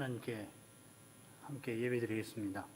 하나님께 함께 예배드리겠습니다.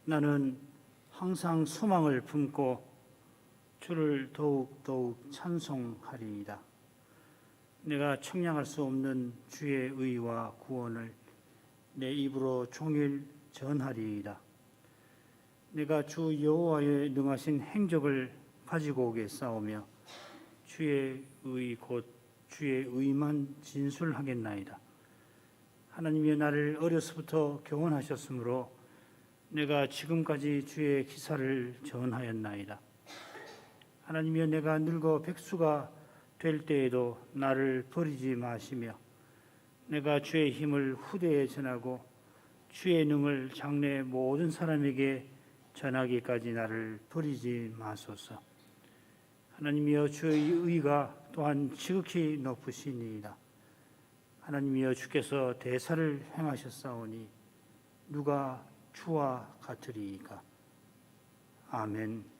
나는 항상 소망을 품고 주를 더욱 찬송하리이다. 내가 청량할 수 없는 주의 의와 구원을 내 입으로 종일 전하리이다. 내가 주 여호와의 능하신 행적을 가지고 오겠사오며 주의 의 곧 주의 의만 진술하겠나이다. 하나님이 나를 어려서부터 교훈하셨으므로 내가 지금까지 주의 기사를 전하였나이다. 하나님이여, 내가 늙어 백수가 될 때에도 나를 버리지 마시며 내가 주의 힘을 후대에 전하고 주의 능을 장래 모든 사람에게 전하기까지 나를 버리지 마소서. 하나님이여, 주의 의가 또한 지극히 높으시니이다. 하나님이여, 주께서 대사를 행하셨사오니 누가 주와 같으리이까. 아멘.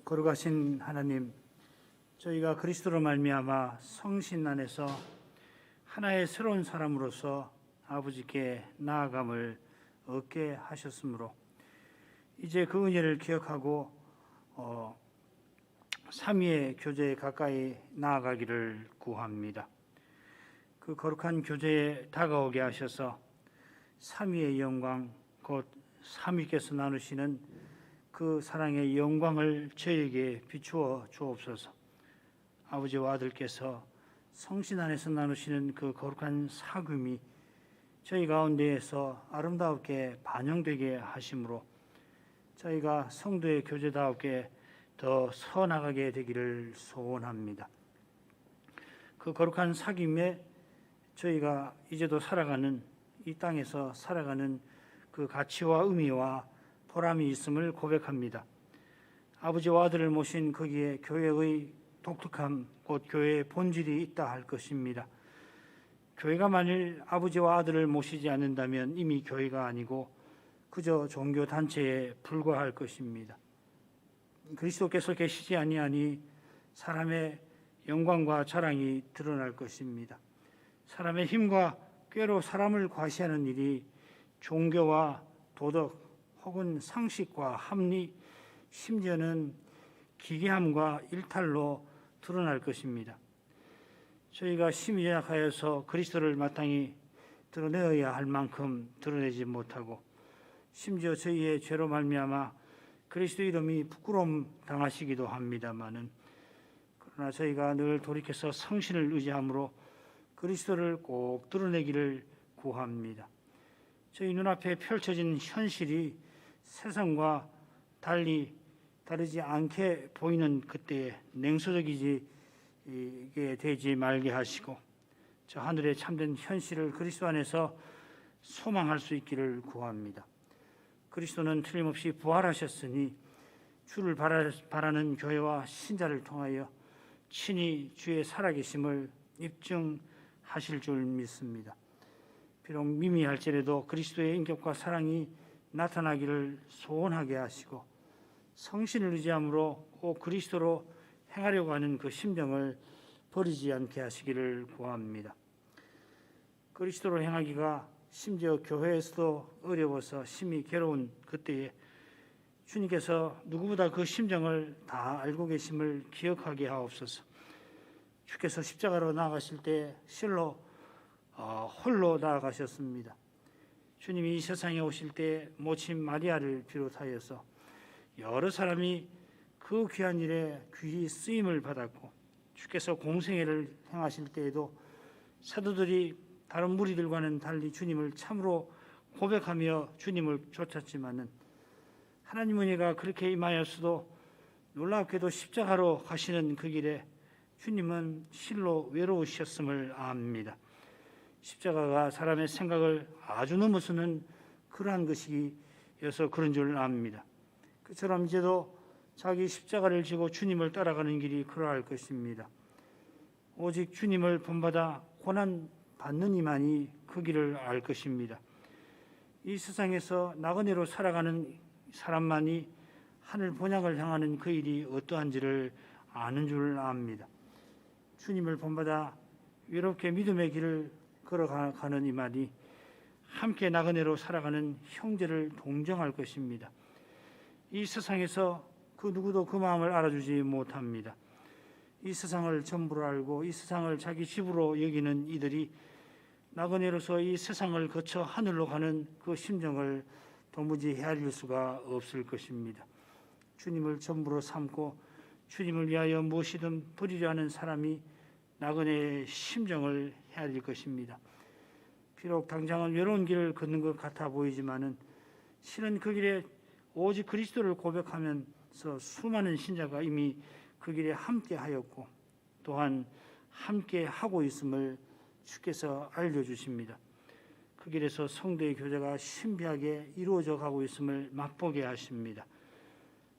거룩하신 하나님, 저희가 그리스도로 말미암아 성신 안에서 하나의 새로운 사람으로서 아버지께 나아감을 얻게 하셨으므로 이제 그 은혜를 기억하고 삼위의 교제에 가까이 나아가기를 구합니다. 그 거룩한 교제에 다가오게 하셔서 삼위의 영광, 곧 삼위께서 나누시는 그 사랑의 영광을 저에게 비추어 주옵소서. 아버지와 아들께서 성신 안에서 나누시는 그 거룩한 사귐이 저희 가운데에서 아름답게 반영되게 하심으로 저희가 성도의 교제다웠게 더 서나가게 되기를 소원합니다. 그 거룩한 사귐에 저희가 이제도 살아가는 이 땅에서 살아가는 그 가치와 의미와 보람이 있음을 고백합니다. 아버지와 아들을 모신 거기에 교회의 독특함, 곧 교회의 본질이 있다 할 것입니다. 교회가 만일 아버지와 아들을 모시지 않는다면 이미 교회가 아니고 그저 종교 단체에 불과할 것입니다. 그리스도께서 계시지 아니하니 사람의 영광과 자랑이 드러날 것입니다. 사람의 힘과 꾀로 사람을 과시하는 일이 종교와 도덕 혹은 상식과 합리, 심지어는 기괴함과 일탈로 드러날 것입니다. 저희가 심히 연약하여서 그리스도를 마땅히 드러내어야 할 만큼 드러내지 못하고 심지어 저희의 죄로 말미암아 그리스도 이름이 부끄러움 당하시기도 합니다마는 그러나 저희가 늘 돌이켜서 성신을 의지함으로 그리스도를 꼭 드러내기를 구합니다. 저희 눈앞에 펼쳐진 현실이 세상과 다르지 않게 보이는 그때에 냉소적이게 되지 말게 하시고 저 하늘의 참된 현실을 그리스도 안에서 소망할 수 있기를 구합니다. 그리스도는 틀림없이 부활하셨으니 주를 바라는 교회와 신자를 통하여 친히 주의 살아계심을 입증하실 줄 믿습니다. 비록 미미할지라도 그리스도의 인격과 사랑이 나타나기를 소원하게 하시고 성신을 의지함으로 꼭 그리스도로 행하려고 하는 그 심정을 버리지 않게 하시기를 구합니다. 그리스도로 행하기가 심지어 교회에서도 어려워서 심히 괴로운 그때에 주님께서 누구보다 그 심정을 다 알고 계심을 기억하게 하옵소서. 주께서 십자가로 나아가실 때 실로 홀로 나아가셨습니다. 주님이 이 세상에 오실 때 모친 마리아를 비롯하여서 여러 사람이 그 귀한 일에 귀히 쓰임을 받았고 주께서 공생애를 행하실 때에도 사도들이 다른 무리들과는 달리 주님을 참으로 고백하며 주님을 쫓았지만은 하나님 은혜가 그렇게 임하였어도 놀랍게도 십자가로 가시는 그 길에 주님은 실로 외로우셨음을 압니다. 십자가가 사람의 생각을 아주 넘어서는 그러한 것이어서 그런 줄 압니다. 그처럼 이제도 자기 십자가를 지고 주님을 따라가는 길이 그러할 것입니다. 오직 주님을 본받아 고난 받는 이만이 그 길을 알 것입니다. 이 세상에서 나그네로 살아가는 사람만이 하늘 본향을 향하는 그 일이 어떠한지를 아는 줄 압니다. 주님을 본받아 외롭게 믿음의 길을 걸어가는 이만이 함께 나그네로 살아가는 형제를 동정할 것입니다. 이 세상에서 그 누구도 그 마음을 알아주지 못합니다. 이 세상을 전부로 알고 이 세상을 자기 집으로 여기는 이들이 나그네로서 이 세상을 거쳐 하늘로 가는 그 심정을 도무지 헤아릴 수가 없을 것입니다. 주님을 전부로 삼고 주님을 위하여 무엇이든 버리려 하는 사람이 나그네의 심정을 헤아릴 것입니다. 비록 당장은 외로운 길을 걷는 것 같아 보이지만은 실은 그 길에 오직 그리스도를 고백하면서 수많은 신자가 이미 그 길에 함께 하였고 또한 함께 하고 있음을 주께서 알려주십니다. 그 길에서 성도의 교제가 신비하게 이루어져 가고 있음을 맛보게 하십니다.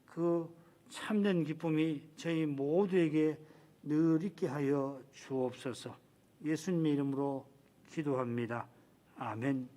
그 참된 기쁨이 저희 모두에게 늘 있게 하여 주옵소서. 예수님의 이름으로 기도합니다. 아멘.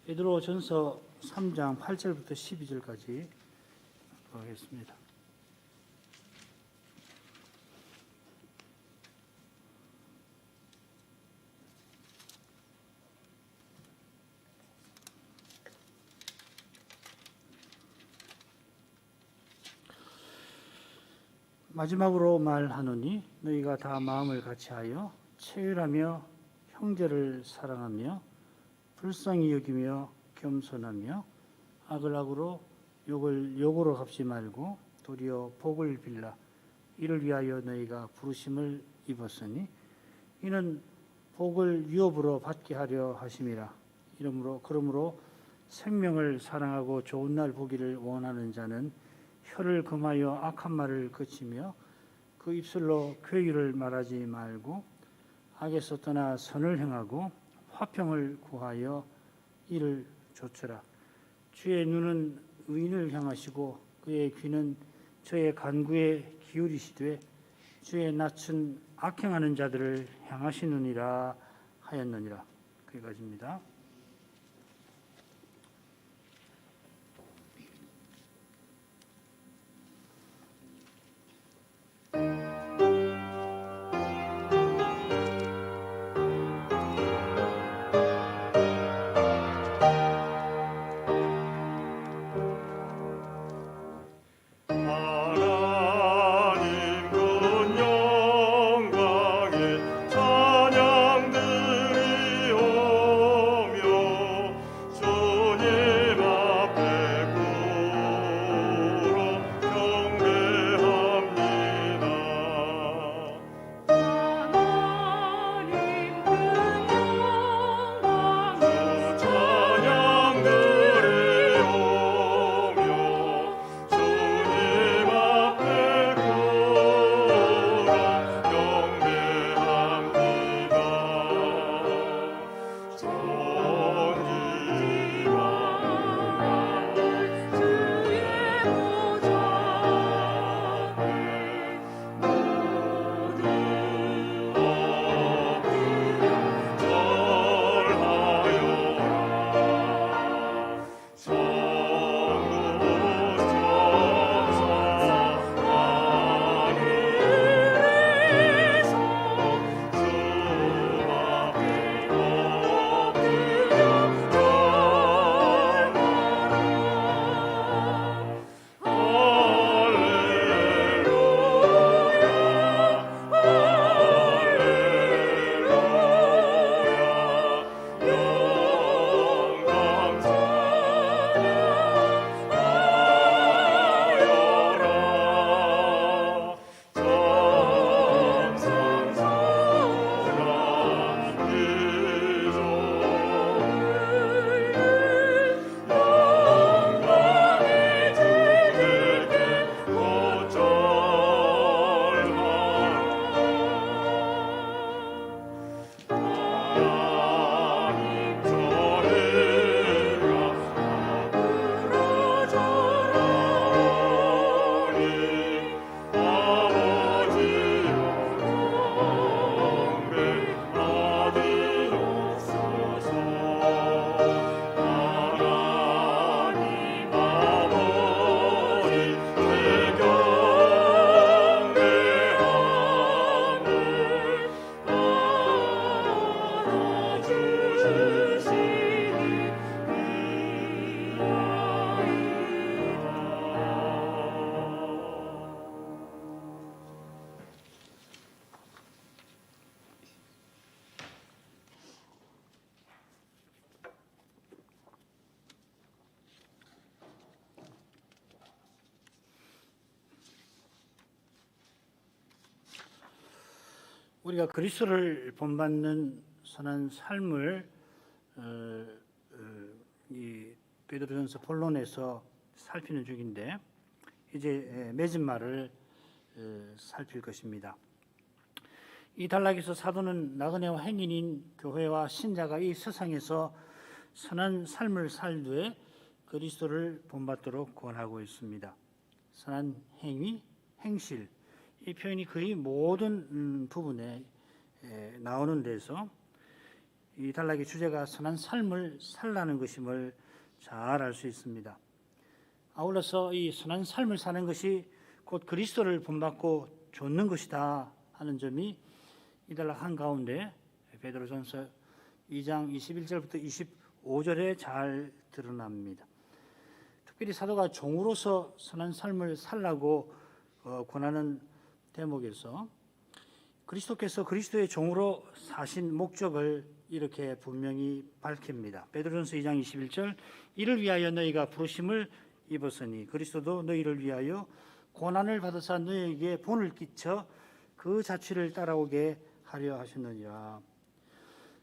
베드로전서 3장 8절부터 12절까지 보겠습니다. 마지막으로 말하노니 너희가 다 마음을 같이하여 체휼하며 형제를 사랑하며 불쌍히 여기며 겸손하며 악을 악으로 욕을 욕으로 갚지 말고 도리어 복을 빌라. 이를 위하여 너희가 부르심을 입었으니 이는 복을 유업으로 받게 하려 하심이라. 그러므로 생명을 사랑하고 좋은 날 보기를 원하는 자는 혀를 금하여 악한 말을 그치며 그 입술로 괴유를 말하지 말고 악에서 떠나 선을 행하고 화평을 구하여 이를 좇으라. 주의 눈은 의인을 향하시고 그의 귀는 저의 간구에 기울이시되 주의 낯은 악행하는 자들을 향하시느니라 하였느니라. 거기까지입니다. 우리가 그리스도를 본받는 선한 삶을 이 베드로전서 본론에서 살피는 중인데 이제 맺은말을 살필 것입니다. 이 단락에서 사도는 나그네와 행인인 교회와 신자가 이 세상에서 선한 삶을 살되 그리스도를 본받도록 권하고 있습니다. 선한 행위, 행실, 이 표현이 거의 모든 부분에 나오는 데서 이 단락의 주제가 선한 삶을 살라는 것임을 잘 알 수 있습니다. 아울러서 이 선한 삶을 사는 것이 곧 그리스도를 본받고 좇는 것이다 하는 점이 이 단락 한가운데 베드로전서 2장 21절부터 25절에 잘 드러납니다. 특별히 사도가 종으로서 선한 삶을 살라고 권하는 대목에서 그리스도께서 그리스도의 종으로 사신 목적을 이렇게 분명히 밝힙니다. 베드로전서 2장 21절 이를 위하여 너희가 부르심을 입었으니 그리스도도 너희를 위하여 고난을 받으사 너희에게 본을 끼쳐 그 자취를 따라오게 하려 하셨느니라.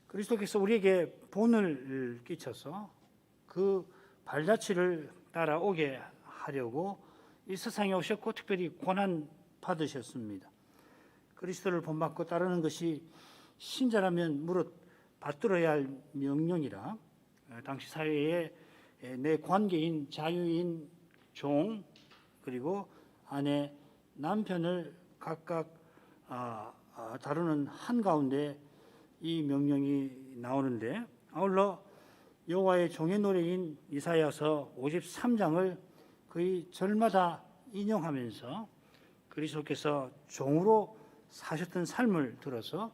그리스도께서 우리에게 본을 끼쳐서 그 발자취를 따라오게 하려고 이 세상에 오셨고 특별히 고난 받으셨습니다. 그리스도를 본받고 따르는 것이 신자라면 무릇 받들어야 할 명령이라 당시 사회에 내 관계인 자유인 종 그리고 아내 남편을 각각 다루는 한가운데 이 명령이 나오는데 아울러 여호와의 종의 노래인 이사야서 53장을 거의 절마다 인용하면서 그리스도께서 종으로 사셨던 삶을 들어서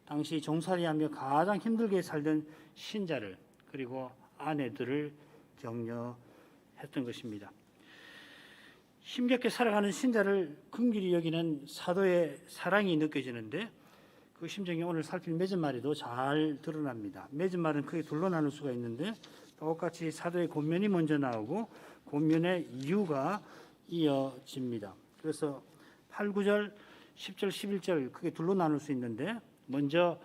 당시 종살이하며 가장 힘들게 살던 신자를 그리고 아내들을 격려했던 것입니다. 힘겹게 살아가는 신자를 긍휼히 여기는 사도의 사랑이 느껴지는데 그 심정이 오늘 살필 맺은 말에도 잘 드러납니다. 맺은 말은 크게 둘로 나눌 수가 있는데 똑같이 사도의 권면이 먼저 나오고 권면의 이유가 이어집니다. 그래서 8, 9절, 10절, 11절 크게 둘로 나눌 수 있는데 먼저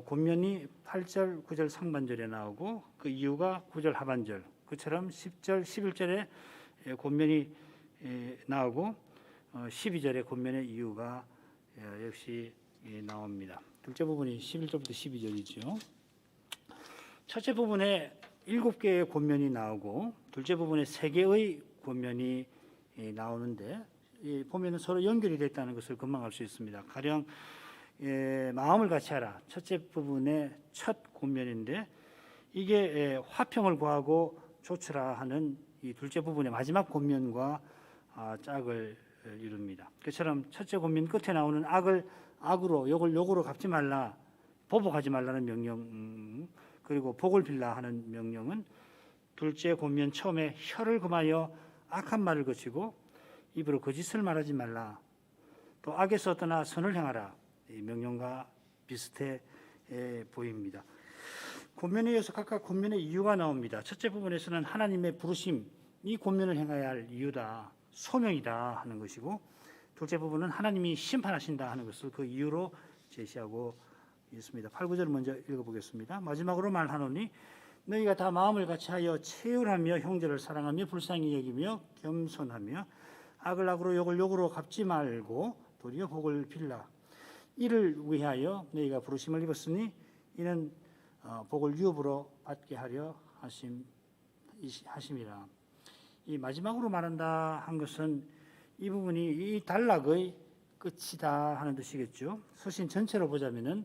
권면이 8절, 9절 상반절에 나오고 그 이유가 9절 하반절 그처럼 10절, 11절에 권면이 나오고 12절에 권면의 이유가 역시 나옵니다. 둘째 부분이 11절부터 12절이죠. 첫째 부분에 7개의 권면이 나오고 둘째 부분에 3개의 권면이 나오는데 보면은 서로 연결이 됐다는 것을 금방 알 수 있습니다. 가령 마음을 같이 하라. 첫째 부분의 첫 권면인데 이게 화평을 구하고 조치라 하는 이 둘째 부분의 마지막 권면과 짝을 이룹니다. 그처럼 첫째 권면 끝에 나오는 악을 악으로 욕을 욕으로 갚지 말라, 보복하지 말라는 명령, 그리고 복을 빌라 하는 명령은 둘째 권면 처음에 혀를 금하여 악한 말을 거치고 입으로 거짓을 말하지 말라, 또 악에서 떠나 선을 행하라, 이 명령과 비슷해 보입니다. 권면에 이어서 각각 권면의 이유가 나옵니다. 첫째 부분에서는 하나님의 부르심, 이 권면을 행해야 할 이유다, 소명이다 하는 것이고, 둘째 부분은 하나님이 심판하신다 하는 것을 그 이유로 제시하고 있습니다. 8, 9절을 먼저 읽어보겠습니다. 마지막으로 말하노니 너희가 다 마음을 같이하여 체휼하며 형제를 사랑하며 불쌍히 여기며 겸손하며 악을 악으로 욕을 욕으로 갚지 말고 도리어 복을 빌라. 이를 위하여 너희가 부르심을 입었으니 이는 복을 유업으로 받게 하려 하심이라. 이 마지막으로 말한다 한 것은 이 부분이 이 단락의 끝이다 하는 뜻이겠죠. 서신 전체로 보자면은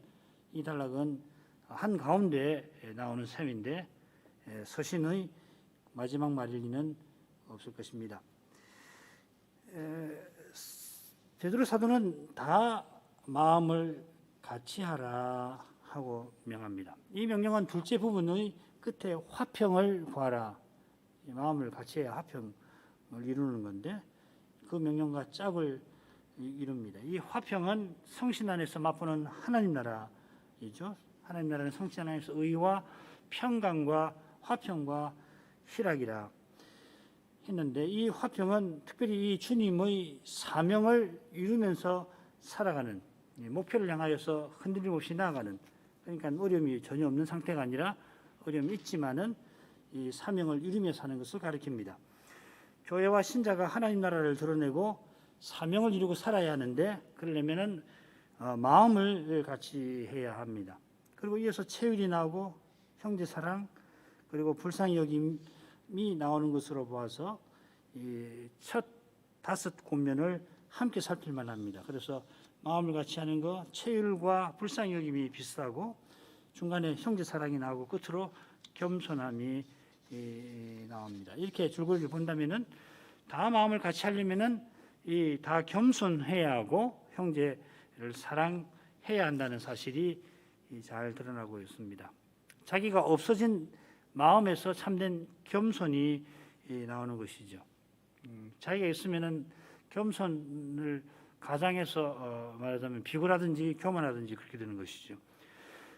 이 단락은 한 가운데 나오는 셈인데 서신의 마지막 말일 리는 없을 것입니다. 베드로 사도는 다 마음을 같이 하라 하고 명합니다. 이 명령은 둘째 부분의 끝에 화평을 구하라. 마음을 같이 해야 화평을 이루는 건데 그 명령과 짝을 이룹니다. 이 화평은 성신 안에서 맛보는 하나님 나라이죠. 하나님 나라는 성신 안에서 의와 평강과 화평과 희락이라 했는데 이 화평은 특별히 이 주님의 사명을 이루면서 살아가는, 목표를 향하여서 흔들림 없이 나아가는, 그러니까 어려움이 전혀 없는 상태가 아니라 어려움이 있지만은 이 사명을 이루며 사는 것을 가리킵니다. 교회와 신자가 하나님 나라를 드러내고 사명을 이루고 살아야 하는데 그러려면은 마음을 같이 해야 합니다. 그리고 이어서 체휼이 나오고 형제 사랑 그리고 불쌍히 여김이 나오는 것으로 보아서 이 첫 5 권면을 함께 살필 만합니다. 그래서 마음을 같이 하는 거, 체휼과 불쌍히 여김이 비슷하고 중간에 형제 사랑이 나오고 끝으로 겸손함이 나옵니다. 이렇게 줄거리를 본다면은 다 마음을 같이 하려면은 이 다 겸손해야 하고 형제를 사랑해야 한다는 사실이 잘 드러나고 있습니다. 자기가 없어진 마음에서 참된 겸손이 나오는 것이죠. 자기가 있으면은 겸손을 가장에서 말하자면 비굴하든지 교만하든지 그렇게 되는 것이죠.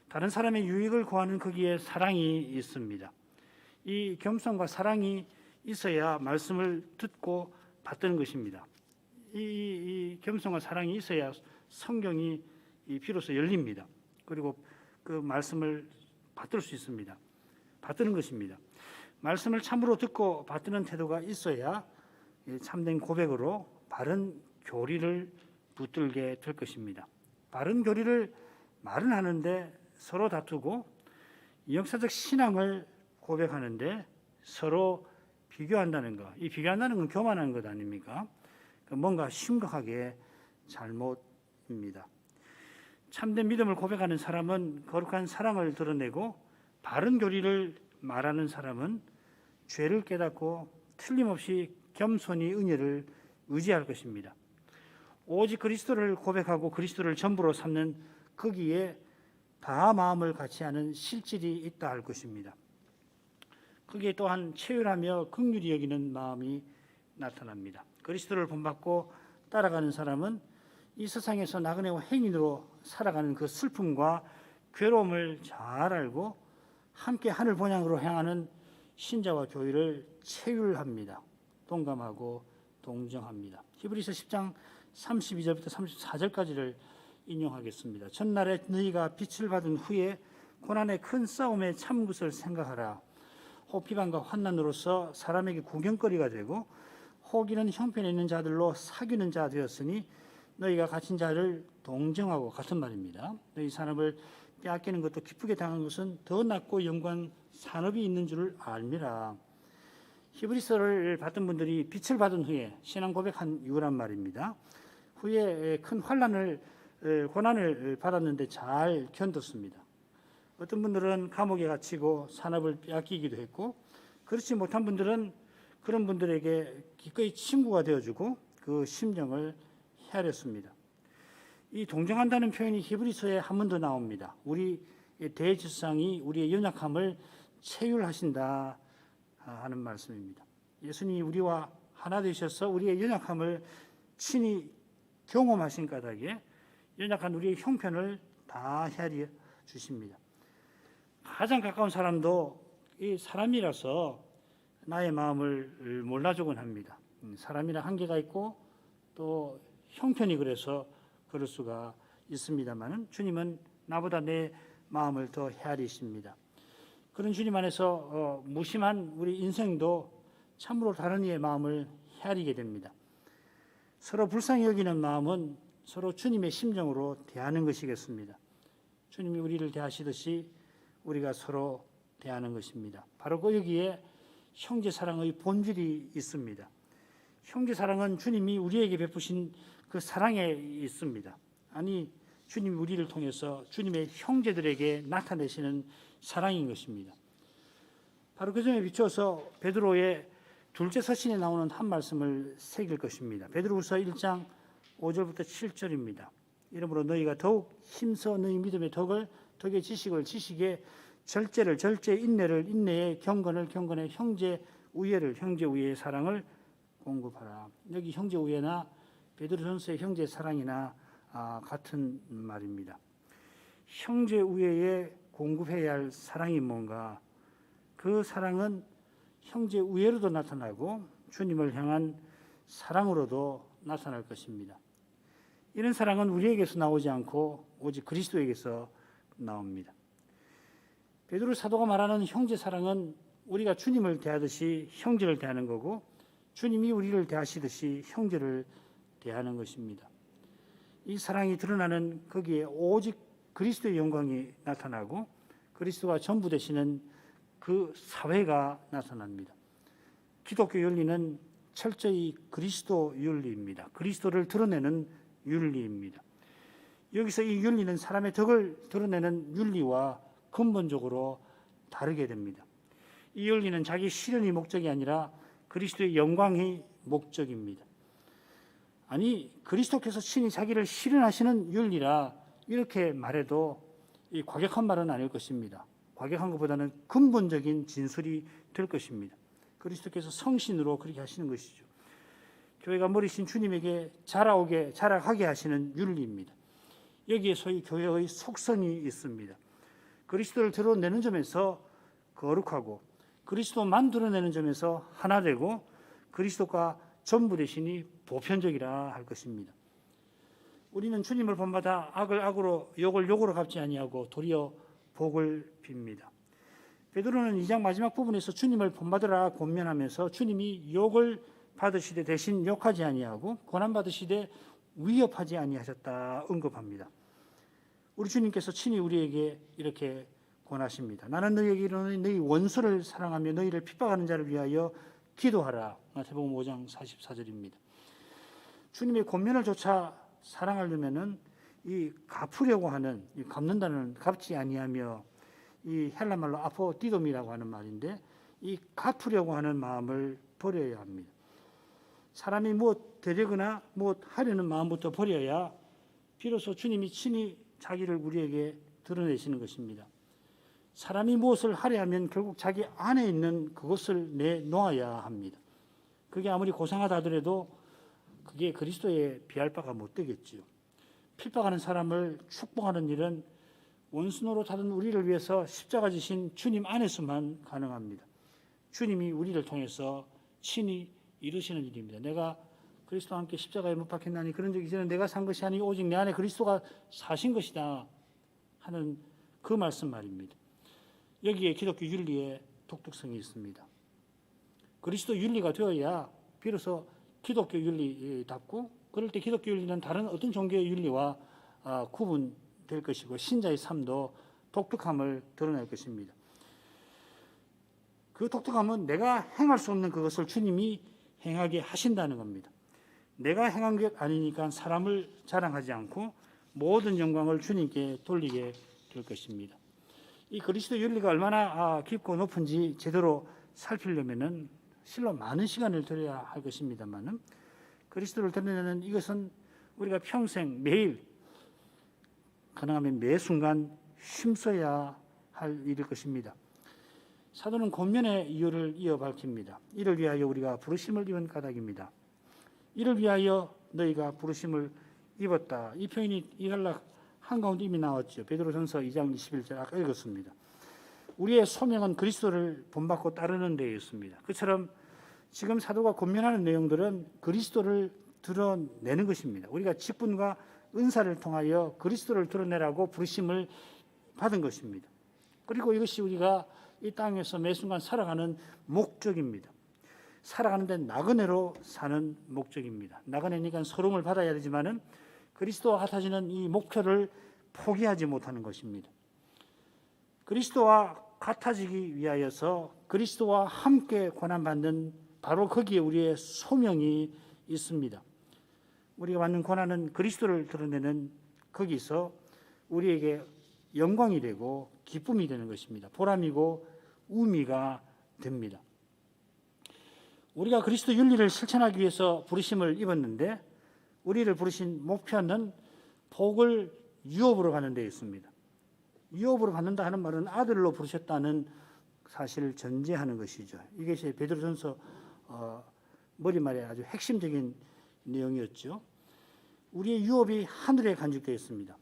다른 사람의 유익을 구하는 거기에 사랑이 있습니다. 이 겸손과 사랑이 있어야 말씀을 듣고 받드는 것입니다. 이 겸손과 사랑이 있어야 성경이 비로소 열립니다. 그리고 그 말씀을 받들 수 있습니다. 받드는 것입니다. 말씀을 참으로 듣고 받드는 태도가 있어야 참된 고백으로 바른 교리를 붙들게 될 것입니다. 바른 교리를 말은 하는데 서로 다투고 역사적 신앙을 고백하는데 서로 비교한다는 것. 이 비교한다는 건 교만한 것 아닙니까? 뭔가 심각하게 잘못입니다. 참된 믿음을 고백하는 사람은 거룩한 사랑을 드러내고 바른 교리를 말하는 사람은 죄를 깨닫고 틀림없이 겸손히 은혜를 의지할 것입니다. 오직 그리스도를 고백하고 그리스도를 전부로 삼는 거기에 다 마음을 같이 하는 실질이 있다 할 것입니다. 거기에 또한 체휼하며 긍휼히 여기는 마음이 나타납니다. 그리스도를 본받고 따라가는 사람은 이 세상에서 나그네와 행인으로 살아가는 그 슬픔과 괴로움을 잘 알고 함께 하늘 본향으로 향하는 신자와 교회를 체휼합니다. 동감하고 동정합니다. 히브리서 10장 32절부터 34절까지를 인용하겠습니다. 전날에 너희가 빛을 받은 후에 고난의 큰 싸움에 참은 것을 생각하라. 혹 비방과 환난으로서 사람에게 구경거리가 되고 혹이는 형편에 있는 자들로 사귀는 자 되었으니 너희가 갇힌 자를 동정하고 같은 말입니다. 너희 산업을 빼앗기는 것도 기쁘게 당한 것은 더 낫고 영광 산업이 있는 줄을 알미라. 히브리서를 받은 분들이 빛을 받은 후에 신앙 고백한 이유란 말입니다. 후에 큰 환난을 고난을 받았는데 잘 견뎠습니다. 어떤 분들은 감옥에 갇히고 산업을 빼앗기기도 했고 그렇지 못한 분들은 그런 분들에게 기꺼이 친구가 되어주고 그 심정을 헤아렸습니다. 이 동정한다는 표현이 히브리서에 한 번 더 나옵니다. 우리 대지상이 우리의 연약함을 체휼하신다 하는 말씀입니다. 예수님이 우리와 하나 되셔서 우리의 연약함을 친히 경험하신 까닭에 연약한 우리의 형편을 다 헤아려 주십니다. 가장 가까운 사람도 이 사람이라서 나의 마음을 몰라주곤 합니다. 사람이라 한계가 있고 또 형편이 그래서 그럴 수가 있습니다만 주님은 나보다 내 마음을 더 헤아리십니다. 그런 주님 안에서 무심한 우리 인생도 참으로 다른 이의 마음을 헤아리게 됩니다. 서로 불쌍히 여기는 마음은 서로 주님의 심정으로 대하는 것이겠습니다. 주님이 우리를 대하시듯이 우리가 서로 대하는 것입니다. 바로 그 여기에 형제 사랑의 본질이 있습니다. 형제 사랑은 주님이 우리에게 베푸신 그 사랑에 있습니다. 아니 주님이 우리를 통해서 주님의 형제들에게 나타내시는 사랑인 것입니다. 바로 그 점에 비추어서 베드로의 둘째 서신에 나오는 한 말씀을 새길 것입니다. 베드로후서 1장 5절부터 7절입니다. 이러므로 너희가 더욱 힘써 너희 믿음의 덕의 지식을 지식에 절제를 절제 인내를 인내에 경건을 경건에 형제 우애의 사랑을 공급하라. 여기 형제 우애나 베드로전서의 형제 사랑이나 같은 말입니다. 형제 우애에 공급해야 할 사랑이 뭔가? 그 사랑은 형제 우애로도 나타나고 주님을 향한 사랑으로도 나타날 것입니다. 이런 사랑은 우리에게서 나오지 않고 오직 그리스도에게서 나옵니다. 베드로 사도가 말하는 형제 사랑은 우리가 주님을 대하듯이 형제를 대하는 거고 주님이 우리를 대하시듯이 형제를 대하는 것입니다. 이 사랑이 드러나는 거기에 오직 그리스도의 영광이 나타나고 그리스도가 전부 되시는 그 사회가 나타납니다. 기독교 윤리는 철저히 그리스도 윤리입니다. 그리스도를 드러내는 윤리입니다. 여기서 이 윤리는 사람의 덕을 드러내는 윤리와 근본적으로 다르게 됩니다. 이 윤리는 자기 실현이 목적이 아니라 그리스도의 영광이 목적입니다. 아니, 그리스도께서 친히 자기를 실현하시는 윤리라 이렇게 말해도 이 과격한 말은 아닐 것입니다. 과격한 것보다는 근본적인 진술이 될 것입니다. 그리스도께서 성신으로 그렇게 하시는 것이죠. 교회가 머리신 주님에게 자라가게 하시는 윤리입니다. 여기에 소위 교회의 속성이 있습니다. 그리스도를 드러내는 점에서 거룩하고 그리스도만 드러내는 점에서 하나 되고 그리스도가 전부 되시니 보편적이라 할 것입니다. 우리는 주님을 본받아 악을 악으로 욕을 욕으로 갚지 아니하고 도리어 복을 빕니다. 베드로는 2장 마지막 부분에서 주님을 본받으라 권면하면서 주님이 욕을 받으시되 대신 욕하지 아니하고 고난 받으시되 위협하지 아니하셨다 언급합니다. 우리 주님께서 친히 우리에게 이렇게 권하십니다. 나는 너희에게 이르노니 너희 원수를 사랑하며 너희를 핍박하는 자를 위하여 기도하라. 마태복음 5장 44절입니다. 주님의 권면을 조차 사랑하려면은 이 갚으려고 하는 이 갚는다는 갚지 아니하며 이 헬라 말로 아포디돔이라고 하는 말인데 이 갚으려고 하는 마음을 버려야 합니다. 사람이 무엇 되려거나 무엇 하려는 마음부터 버려야 비로소 주님이 친히 자기를 우리에게 드러내시는 것입니다. 사람이 무엇을 하려 하면 결국 자기 안에 있는 그것을 내놓아야 합니다. 그게 아무리 고상하다 하더라도 그게 그리스도에 비할 바가 못 되겠지요. 핍박하는 사람을 축복하는 일은 원수 노릇하던 우리를 위해서 십자가 지신 주님 안에서만 가능합니다. 주님이 우리를 통해서 친히 이루시는 일입니다. 내가 그리스도와 함께 십자가에 못 박혔나니 그런 적 이제는 내가 산 것이 아니 오직 내 안에 그리스도가 사신 것이다 하는 그 말씀 말입니다. 여기에 기독교 윤리의 독특성이 있습니다. 그리스도 윤리가 되어야 비로소 기독교 윤리답고 그럴 때 기독교 윤리는 다른 어떤 종교의 윤리와 구분될 것이고 신자의 삶도 독특함을 드러낼 것입니다. 그 독특함은 내가 행할 수 없는 그것을 주님이 행하게 하신다는 겁니다. 내가 행한 것 아니니까 사람을 자랑하지 않고 모든 영광을 주님께 돌리게 될 것입니다. 이 그리스도 윤리가 얼마나 깊고 높은지 제대로 살피려면은 실로 많은 시간을 들여야 할 것입니다만은 그리스도를 드러내는 이것은 우리가 평생 매일 가능하면 매 순간 힘써야 할 일일 것입니다. 사도는 권면의 이유를 이어 밝힙니다. 이를 위하여 우리가 부르심을 입은 까닭입니다. 이를 위하여 너희가 부르심을 입었다. 이 표현이 이갈락 한가운데 이미 나왔죠. 베드로전서 2장 21절 아까 읽었습니다. 우리의 소명은 그리스도를 본받고 따르는 데에 있습니다. 그처럼 지금 사도가 권면하는 내용들은 그리스도를 드러내는 것입니다. 우리가 직분과 은사를 통하여 그리스도를 드러내라고 부르심을 받은 것입니다. 그리고 이것이 우리가 이 땅에서 매 순간 살아가는 목적입니다. 살아가는데 나그네로 사는 목적입니다. 나그네니까 서름을 받아야 되지만은 그리스도와 같아지는 이 목표를 포기하지 못하는 것입니다. 그리스도와 같아지기 위하여서 그리스도와 함께 고난받는 바로 거기에 우리의 소명이 있습니다. 우리가 받는 고난은 그리스도를 드러내는 거기서 우리에게 영광이 되고 기쁨이 되는 것입니다. 보람이고 의미가 됩니다. 우리가 그리스도 윤리를 실천하기 위해서 부르심을 입었는데 우리를 부르신 목표는 복을 유업으로 가는 데 있습니다. 유업으로 받는다 하는 말은 아들로 부르셨다는 사실을 전제하는 것이죠. 이것이 베드로전서 머리말에 아주 핵심적인 내용이었죠. 우리의 유업이 하늘에 간직되어 있습니다.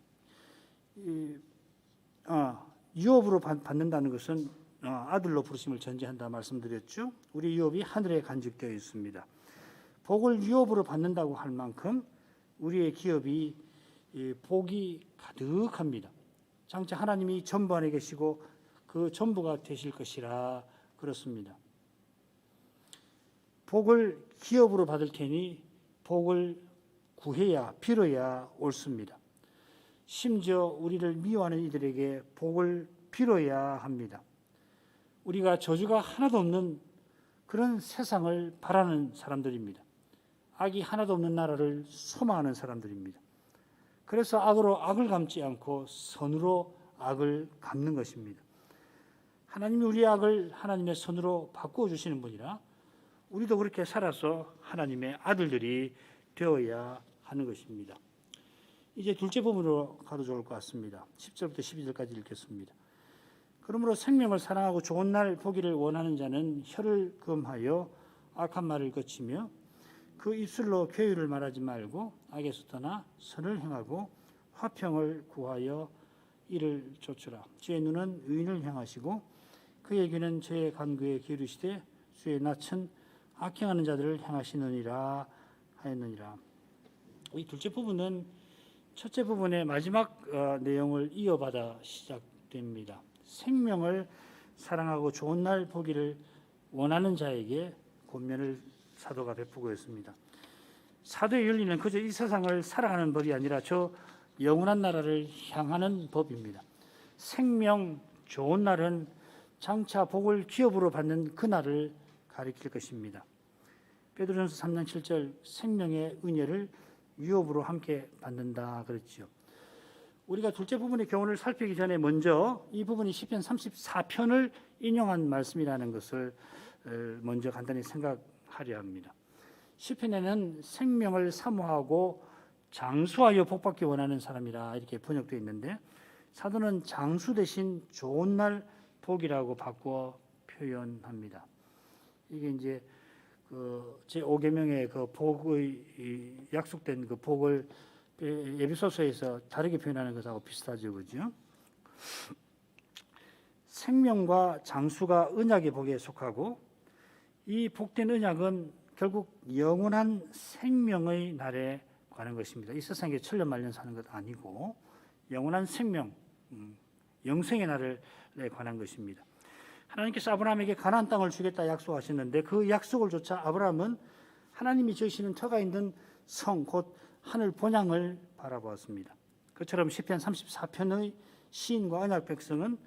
유업으로 받는다는 것은 아들로 부르심을 전제한다 말씀드렸죠. 우리 유업이 하늘에 간직되어 있습니다. 복을 유업으로 받는다고 할 만큼 우리의 기업이 복이 가득합니다. 장차 하나님이 전부 안에 계시고 그 전부가 되실 것이라 그렇습니다. 복을 기업으로 받을 테니 복을 구해야 빌어야 옳습니다. 심지어 우리를 미워하는 이들에게 복을 빌어야 합니다. 우리가 저주가 하나도 없는 그런 세상을 바라는 사람들입니다. 악이 하나도 없는 나라를 소망하는 사람들입니다. 그래서 악으로 악을 갚지 않고 선으로 악을 갚는 것입니다. 하나님이 우리 악을 하나님의 손으로 바꾸어 주시는 분이라 우리도 그렇게 살아서 하나님의 아들들이 되어야 하는 것입니다. 이제 둘째 부분으로 가도 좋을 것 같습니다. 10절부터 12절까지 읽겠습니다. 그러므로 생명을 사랑하고 좋은 날 보기를 원하는 자는 혀를 금하여 악한 말을 거치며 그 입술로 괴유를 말하지 말고 악에서 떠나 선을 행하고 화평을 구하여 이를 좇으라. 주의 눈은 의인을 향하시고 그의 귀는 죄의 간구에 기울이시되 주의 낯은 악행하는 자들을 향하시느니라 하였느니라. 이 둘째 부분은 첫째 부분의 마지막 내용을 이어받아 시작됩니다. 생명을 사랑하고 좋은 날 보기를 원하는 자에게 권면을 사도가 베푸고 있습니다. 사도의 윤리는 그저 이 세상을 살아가는 법이 아니라 저 영원한 나라를 향하는 법입니다. 생명 좋은 날은 장차 복을 기업으로 받는 그 날을 가리킬 것입니다. 베드로전서 3장 7절 생명의 은혜를 유업으로 함께 받는다 그랬지요. 우리가 둘째 부분의 교훈을 살피기 전에 먼저 이 부분이 시편 34편을 인용한 말씀이라는 것을 먼저 간단히 생각하려 합니다. 시편에는 생명을 사모하고 장수하여 복받기 원하는 사람이라 이렇게 번역되어 있는데 사도는 장수 대신 좋은 날 복이라고 바꾸어 표현합니다. 이게 이제 그 제5계명의 그 복의 약속된 그 복을 에베소서에서 다르게 표현하는 것하고 비슷하죠, 그죠? 생명과 장수가 언약의 복에 속하고 이 복된 언약은 결국 영원한 생명의 날에 관한 것입니다. 이 세상에 천년 만년 사는 것 아니고 영원한 생명, 영생의 날에 관한 것입니다. 하나님께서 아브라함에게 가나안 땅을 주겠다 약속하셨는데 그 약속을 조차 아브라함은 하나님이 지으시는 터가 있는 성, 곧 하늘 본향을 바라보았습니다. 그처럼 시편 34편의 시인과 언약 백성은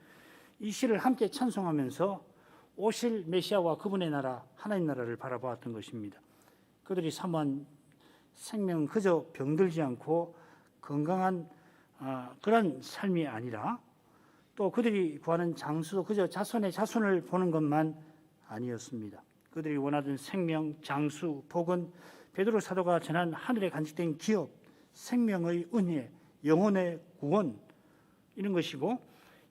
이 시를 함께 찬송하면서 오실 메시아와 그분의 나라, 하나님 나라를 바라보았던 것입니다. 그들이 사모한 생명은 그저 병들지 않고 건강한 그런 삶이 아니라 또 그들이 구하는 장수도 그저 자손의 자손을 보는 것만 아니었습니다. 그들이 원하던 생명, 장수, 복은 베드로 사도가 전한 하늘에 간직된 기업, 생명의 은혜, 영혼의 구원 이런 것이고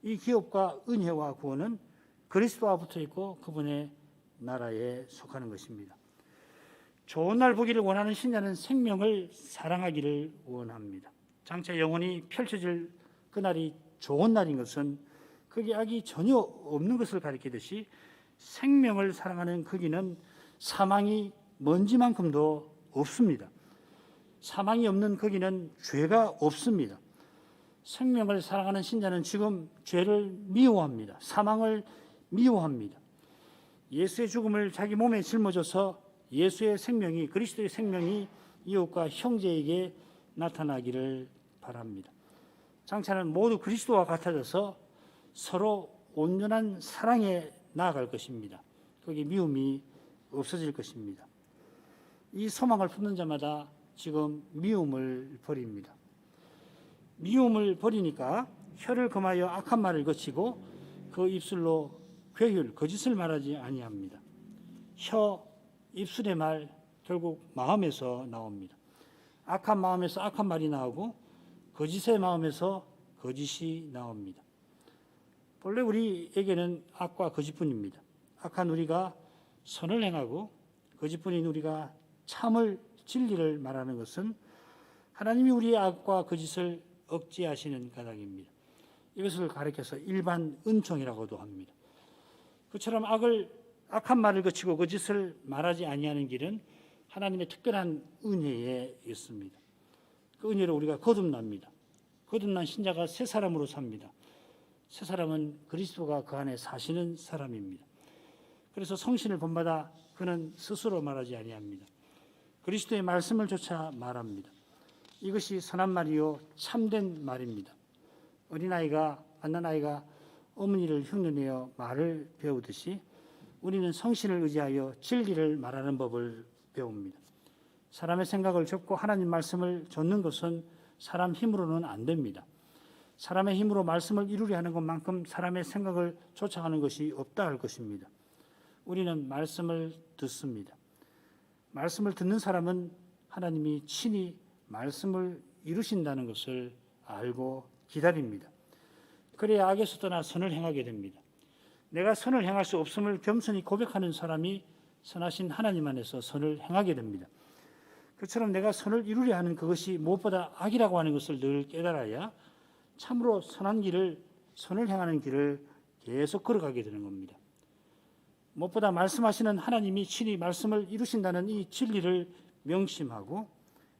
이 기업과 은혜와 구원은 그리스도와 붙어 있고 그분의 나라에 속하는 것입니다. 좋은 날 보기를 원하는 신자는 생명을 사랑하기를 원합니다. 장차 영원히 펼쳐질 그날이 좋은 날인 것은 거기 악이 전혀 없는 것을 가리키듯이 생명을 사랑하는 거기는 사망이 먼지만큼도 없습니다. 사망이 없는 거기는 죄가 없습니다. 생명을 사랑하는 신자는 지금 죄를 미워합니다. 사망을 미워합니다. 예수의 죽음을 자기 몸에 짊어져서 예수의 생명이 그리스도의 생명이 이웃과 형제에게 나타나기를 바랍니다. 장차는 모두 그리스도와 같아져서 서로 온전한 사랑에 나아갈 것입니다. 거기 미움이 없어질 것입니다. 이 소망을 품는 자마다 지금 미움을 버립니다. 미움을 버리니까 혀를 금하여 악한 말을 거치고 그 입술로 괴율, 거짓을 말하지 아니합니다. 혀, 입술의 말 결국 마음에서 나옵니다. 악한 마음에서 악한 말이 나오고 거짓의 마음에서 거짓이 나옵니다. 본래 우리에게는 악과 거짓뿐입니다. 악한 우리가 선을 행하고 거짓뿐인 우리가 참을 진리를 말하는 것은 하나님이 우리의 악과 거짓을 억제하시는 까닭입니다. 이것을 가리켜서 일반 은총이라고도 합니다. 그처럼 악한 말을 거치고 거짓을 말하지 아니하는 길은 하나님의 특별한 은혜에 있습니다. 그 은혜로 우리가 거듭납니다. 거듭난 신자가 새 사람으로 삽니다. 새 사람은 그리스도가 그 안에 사시는 사람입니다. 그래서 성신을 본받아 그는 스스로 말하지 아니합니다. 그리스도의 말씀을 조차 말합니다. 이것이 선한 말이요 참된 말입니다. 어린아이가 갓난아이가 어머니를 흉내내어 말을 배우듯이 우리는 성신을 의지하여 진리를 말하는 법을 배웁니다. 사람의 생각을 접고 하나님 말씀을 좇는 것은 사람 힘으로는 안 됩니다. 사람의 힘으로 말씀을 이루려 하는 것만큼 사람의 생각을 쫓아가는 것이 없다 할 것입니다. 우리는 말씀을 듣습니다. 말씀을 듣는 사람은 하나님이 친히 말씀을 이루신다는 것을 알고 기다립니다. 그래야 악에서 떠나 선을 행하게 됩니다. 내가 선을 행할 수 없음을 겸손히 고백하는 사람이 선하신 하나님 안에서 선을 행하게 됩니다. 그처럼 내가 선을 이루려 하는 그것이 무엇보다 악이라고 하는 것을 늘 깨달아야 참으로 선한 길을, 선을 행하는 길을 계속 걸어가게 되는 겁니다. 무엇보다 말씀하시는 하나님이 친히 말씀을 이루신다는 이 진리를 명심하고,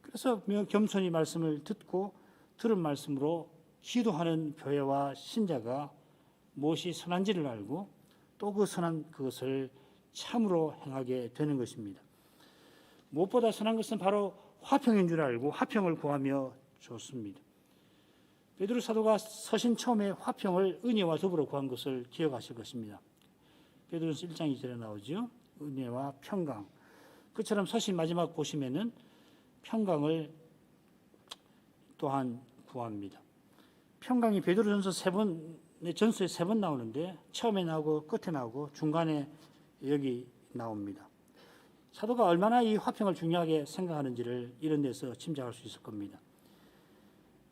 그래서 겸손히 말씀을 듣고 들은 말씀으로 기도하는 교회와 신자가 무엇이 선한지를 알고 또 그 선한 그것을 참으로 행하게 되는 것입니다. 무엇보다 선한 것은 바로 화평인 줄 알고 화평을 구하며 좋습니다. 베드로 사도가 서신 처음에 화평을 은혜와 더불어 구한 것을 기억하실 것입니다. 베드로서 1장 2절에 나오죠. 은혜와 평강. 그처럼 서신 마지막 보시면은 평강을 또한 구합니다. 평강이 베드로전서 전서에 3번 나오는데 처음에 나오고 끝에 나오고 중간에 여기 나옵니다. 사도가 얼마나 이 화평을 중요하게 생각하는지를 이런 데서 짐작할 수 있을 겁니다.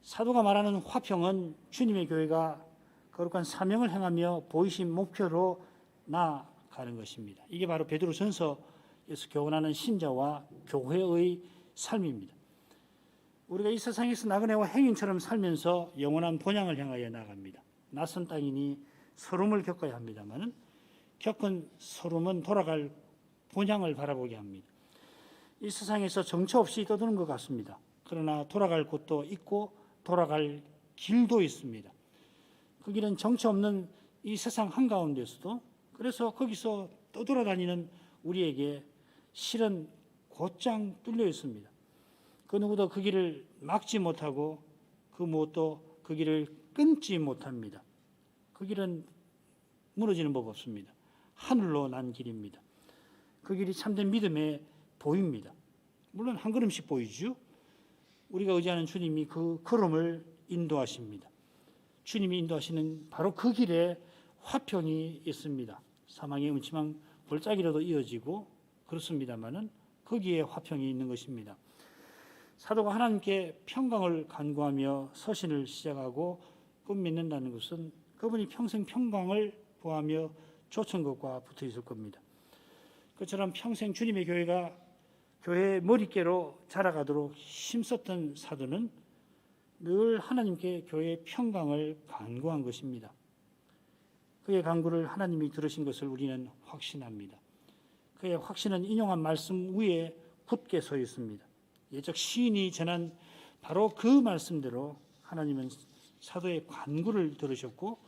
사도가 말하는 화평은 주님의 교회가 거룩한 사명을 행하며 보이신 목표로 나아가는 것입니다. 이게 바로 베드로전서에서 교훈하는 신자와 교회의 삶입니다. 우리가 이 세상에서 나그네와 행인처럼 살면서 영원한 본향을 향하여 나아갑니다. 낯선 땅이니 서름을 겪어야 합니다만 겪은 서름은 돌아갈 본향을 바라보게 합니다. 이 세상에서 정처 없이 떠드는 것 같습니다. 그러나 돌아갈 곳도 있고 돌아갈 길도 있습니다. 그 길은 정처 없는 이 세상 한가운데서도, 그래서 거기서 떠돌아다니는 우리에게 실은 곧장 뚫려 있습니다. 그 누구도 그 길을 막지 못하고 그 무엇도 그 길을 끊지 못합니다. 그 길은 무너지는 법 없습니다. 하늘로 난 길입니다. 그 길이 참된 믿음에 보입니다. 물론 한 걸음씩 보이죠. 우리가 의지하는 주님이 그 걸음을 인도하십니다. 주님이 인도하시는 바로 그 길에 화평이 있습니다. 사망의 음침한 골짜기로도 이어지고 그렇습니다마는 거기에 화평이 있는 것입니다. 사도가 하나님께 평강을 간구하며 서신을 시작하고 끝맺는다는 것은 그분이 평생 평강을 구하며 좇은 것과 붙어 있을 겁니다. 그처럼 평생 주님의 교회가 교회의 머릿개로 자라가도록 힘썼던 사도는 늘 하나님께 교회의 평강을 간구한 것입니다. 그의 간구를 하나님이 들으신 것을 우리는 확신합니다. 그의 확신은 인용한 말씀 위에 굳게 서 있습니다. 예적 시인이 전한 바로 그 말씀대로 하나님은 사도의 간구를 들으셨고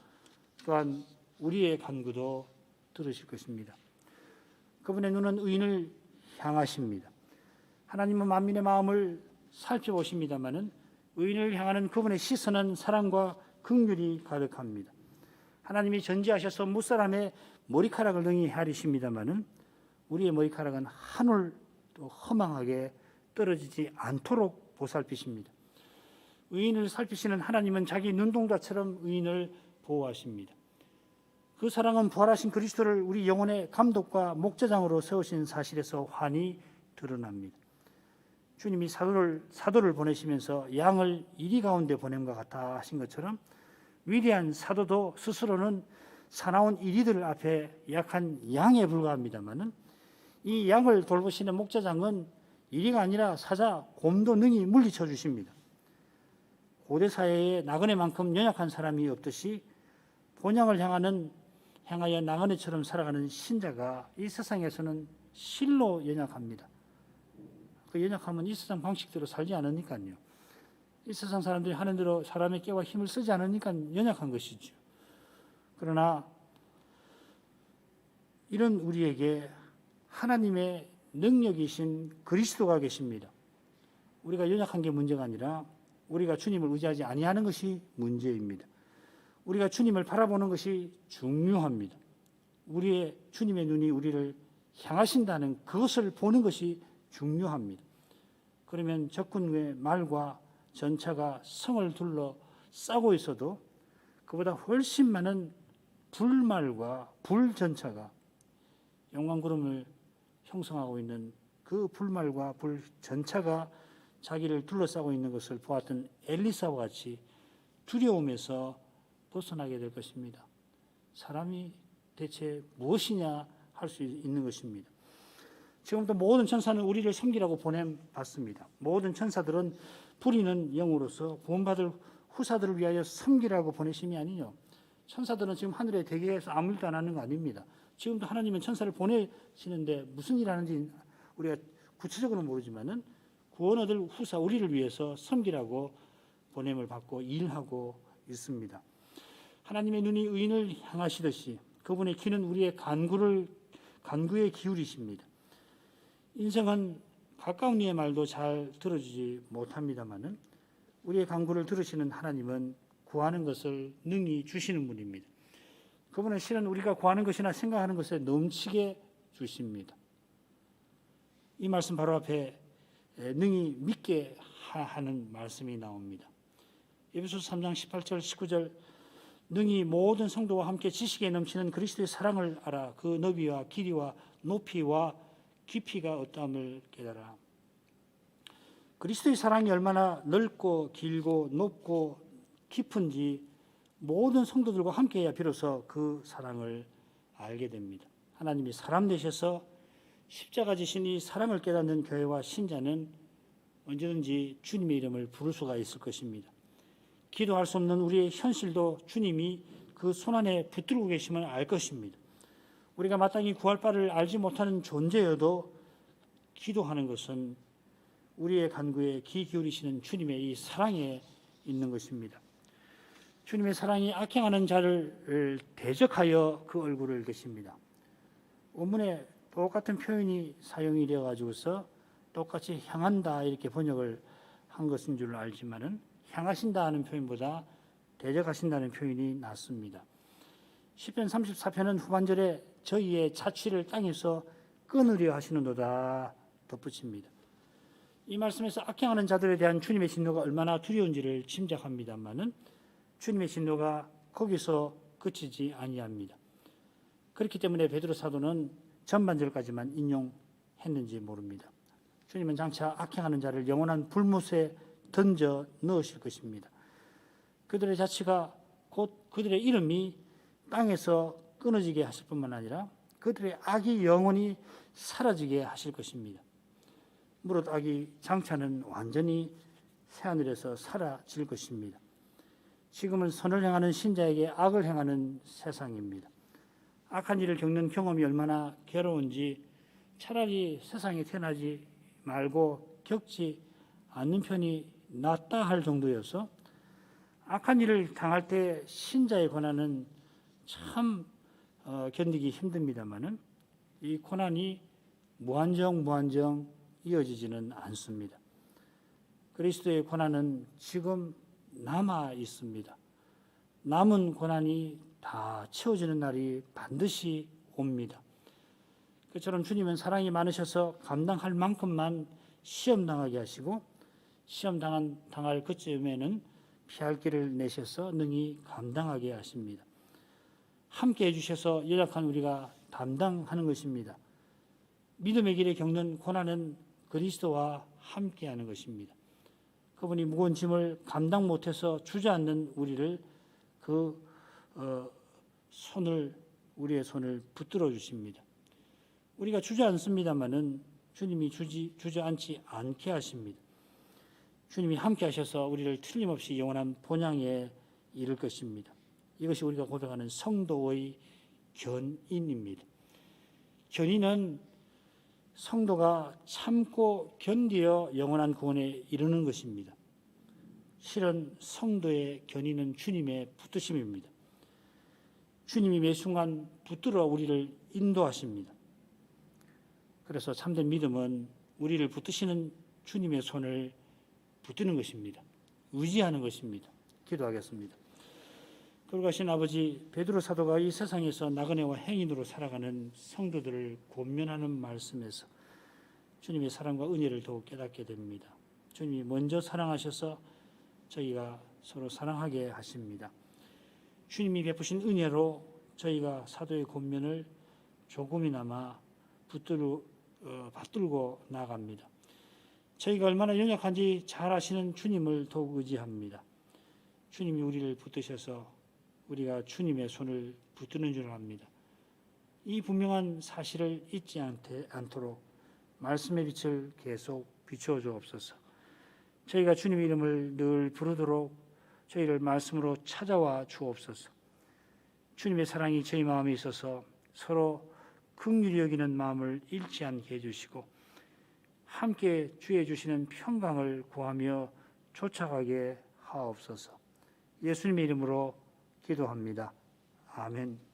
또한 우리의 간구도 들으실 것입니다. 그분의 눈은 의인을 향하십니다. 하나님은 만민의 마음을 살펴보십니다마는 의인을 향하는 그분의 시선은 사랑과 긍휼이 가득합니다. 하나님이 전지하셔서 무사람의 머리카락을 능히 헤아리십니다마는 우리의 머리카락은 한올 또 허망하게 떨어지지 않도록 보살피십니다. 의인을 살피시는 하나님은 자기 눈동자처럼 의인을 보호하십니다. 그 사랑은 부활하신 그리스도를 우리 영혼의 감독과 목자장으로 세우신 사실에서 환히 드러납니다. 주님이 사도를 보내시면서 양을 이리 가운데 보냄과 같아 하신 것처럼 위대한 사도도 스스로는 사나운 이리들 앞에 약한 양에 불과합니다마는 이 양을 돌보시는 목자장은 이리가 아니라 사자 곰도 능히 물리쳐 주십니다. 고대 사회에 나그네만큼 연약한 사람이 없듯이 본향을 향하여 나그네처럼 살아가는 신자가 이 세상에서는 실로 연약합니다. 그 연약함은 이 세상 방식대로 살지 않으니까요. 이 세상 사람들이 하는 대로 사람의 깨와 힘을 쓰지 않으니까 연약한 것이죠. 그러나 이런 우리에게 하나님의 능력이신 그리스도가 계십니다. 우리가 연약한 게 문제가 아니라 우리가 주님을 의지하지 아니하는 것이 문제입니다. 우리가 주님을 바라보는 것이 중요합니다. 우리의 주님의 눈이 우리를 향하신다는 그것을 보는 것이 중요합니다. 그러면 적군의 말과 전차가 성을 둘러 싸고 있어도 그보다 훨씬 많은 불말과 불전차가 영광구름을 형성하고 있는 그 불말과 불전차가 자기를 둘러싸고 있는 것을 보았던 엘리사와 같이 두려움에서 벗어나게 될 것입니다. 사람이 대체 무엇이냐 할 수 있는 것입니다. 지금부터 모든 천사는 우리를 섬기라고 보내받습니다. 모든 천사들은 부리는 영으로서 구원받을 후사들을 위하여 섬기라고 보내심이 아니뇨. 천사들은 지금 하늘의 대계에서 아무 일도 안 하는 거 아닙니다. 지금도 하나님은 천사를 보내시는데 무슨 일 하는지 우리가 구체적으로 모르지만은 구원 얻을 후사 우리를 위해서 섬기라고 보냄을 받고 일하고 있습니다. 하나님의 눈이 의인을 향하시듯이 그분의 귀는 우리의 간구에 기울이십니다. 인생은 가까운 이의 말도 잘 들어주지 못합니다만은 우리의 간구를 들으시는 하나님은 구하는 것을 능히 주시는 분입니다. 그분은 실은 우리가 구하는 것이나 생각하는 것에 넘치게 주십니다. 이 말씀 바로 앞에 능히 믿게 하는 말씀이 나옵니다. 에베소서 3장 18절 19절 능히 모든 성도와 함께 지식에 넘치는 그리스도의 사랑을 알아 그 너비와 길이와 높이와 깊이가 어떠함을 깨달아. 그리스도의 사랑이 얼마나 넓고 길고 높고 깊은지 모든 성도들과 함께해야 비로소 그 사랑을 알게 됩니다. 하나님이 사람 되셔서 십자가 지신 이 사랑을 깨닫는 교회와 신자는 언제든지 주님의 이름을 부를 수가 있을 것입니다. 기도할 수 없는 우리의 현실도 주님이 그 손안에 붙들고 계심을 알 것입니다. 우리가 마땅히 구할 바를 알지 못하는 존재여도 기도하는 것은 우리의 간구에 귀 기울이시는 주님의 이 사랑에 있는 것입니다. 주님의 사랑이 악행하는 자를 대적하여 그 얼굴을 드십니다. 원문에 똑같은 표현이 사용이 되어 가지고서 똑같이 향한다 이렇게 번역을 한 것인 줄 알지만은 향하신다 하는 표현보다 대적하신다는 표현이 낫습니다. 시편 34편은 후반절에 저희의 자취를 땅에서 끊으려 하시는도다 덧붙입니다. 이 말씀에서 악행하는 자들에 대한 주님의 진노가 얼마나 두려운지를 짐작합니다만은 주님의 진노가 거기서 그치지 아니합니다. 그렇기 때문에 베드로 사도는 전반절까지만 인용했는지 모릅니다. 주님은 장차 악행하는 자를 영원한 불못에 던져 넣으실 것입니다. 그들의 자취가 곧 그들의 이름이 땅에서 끊어지게 하실 뿐만 아니라 그들의 악이 영원히 사라지게 하실 것입니다. 무릇 악이 장차는 완전히 새하늘에서 사라질 것입니다. 지금은 선을 행하는 신자에게 악을 행하는 세상입니다. 악한 일을 겪는 경험이 얼마나 괴로운지 차라리 세상에 태어나지 말고 겪지 않는 편이 낫다 할 정도여서 악한 일을 당할 때 신자의 고난은 참 견디기 힘듭니다만은 이 고난이 무한정 이어지지는 않습니다. 그리스도의 고난은 지금 남아 있습니다. 남은 고난이 다 채워지는 날이 반드시 옵니다. 그처럼 주님은 사랑이 많으셔서 감당할 만큼만 시험 당하게 하시고 시험 당할 그쯤에는 피할 길을 내셔서 능히 감당하게 하십니다. 함께 해주셔서 연약한 우리가 담당하는 것입니다. 믿음의 길에 겪는 고난은 그리스도와 함께하는 것입니다. 그분이 무거운 짐을 감당 못해서 주저앉는 우리를 우리의 손을 붙들어 주십니다. 우리가 주저앉습니다마는 주님이 주저앉지 않게 하십니다. 주님이 함께 하셔서 우리를 틀림없이 영원한 본향에 이를 것입니다. 이것이 우리가 고백하는 성도의 견인입니다. 견인은 성도가 참고 견디어 영원한 구원에 이르는 것입니다. 실은 성도의 견인은 주님의 붙드심입니다. 주님이 매 순간 붙들어 우리를 인도하십니다. 그래서 참된 믿음은 우리를 붙드시는 주님의 손을 붙드는 것입니다. 의지하는 것입니다. 기도하겠습니다. 돌아가신 아버지 베드로 사도가 이 세상에서 나그네와 행인으로 살아가는 성도들을 권면하는 말씀에서 주님의 사랑과 은혜를 더욱 깨닫게 됩니다. 주님이 먼저 사랑하셔서 저희가 서로 사랑하게 하십니다. 주님이 베푸신 은혜로 저희가 사도의 권면을 조금이나마 받들고 나갑니다. 저희가 얼마나 연약한지 잘 아시는 주님을 더욱 의지합니다. 주님이 우리를 붙드셔서 우리가 주님의 손을 붙드는 줄 압니다. 이 분명한 사실을 잊지 않도록 말씀의 빛을 계속 비추어 주옵소서. 저희가 주님의 이름을 늘 부르도록 저희를 말씀으로 찾아와 주옵소서. 주님의 사랑이 저희 마음에 있어서 서로 긍휼히 여기는 마음을 잃지 않게 해주시고 함께 주의 주시는 평강을 구하며 쫓아가게 하옵소서. 예수님의 이름으로 기도합니다. 아멘.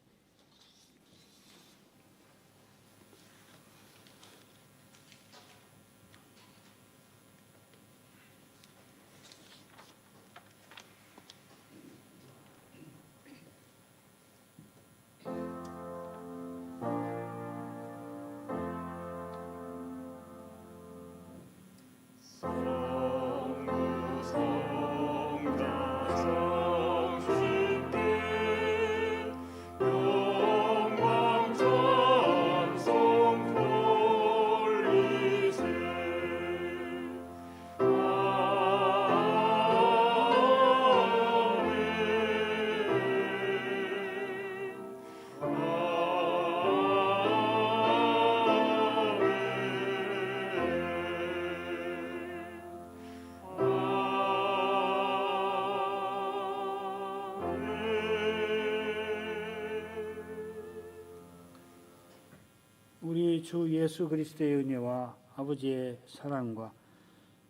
우리 주 예수 그리스도의 은혜와 아버지의 사랑과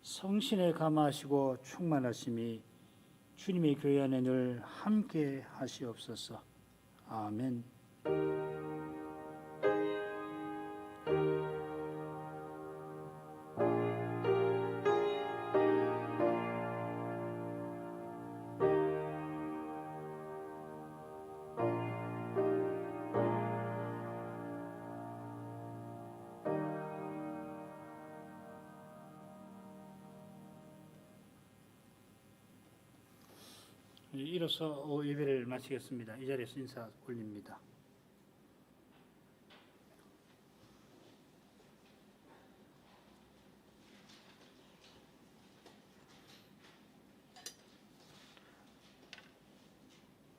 성신에 감화하시고 충만하심이 주님의 교회 안에 늘 함께 하시옵소서. 아멘. 이로써 예배를 마치겠습니다. 이 자리에서 인사 올립니다.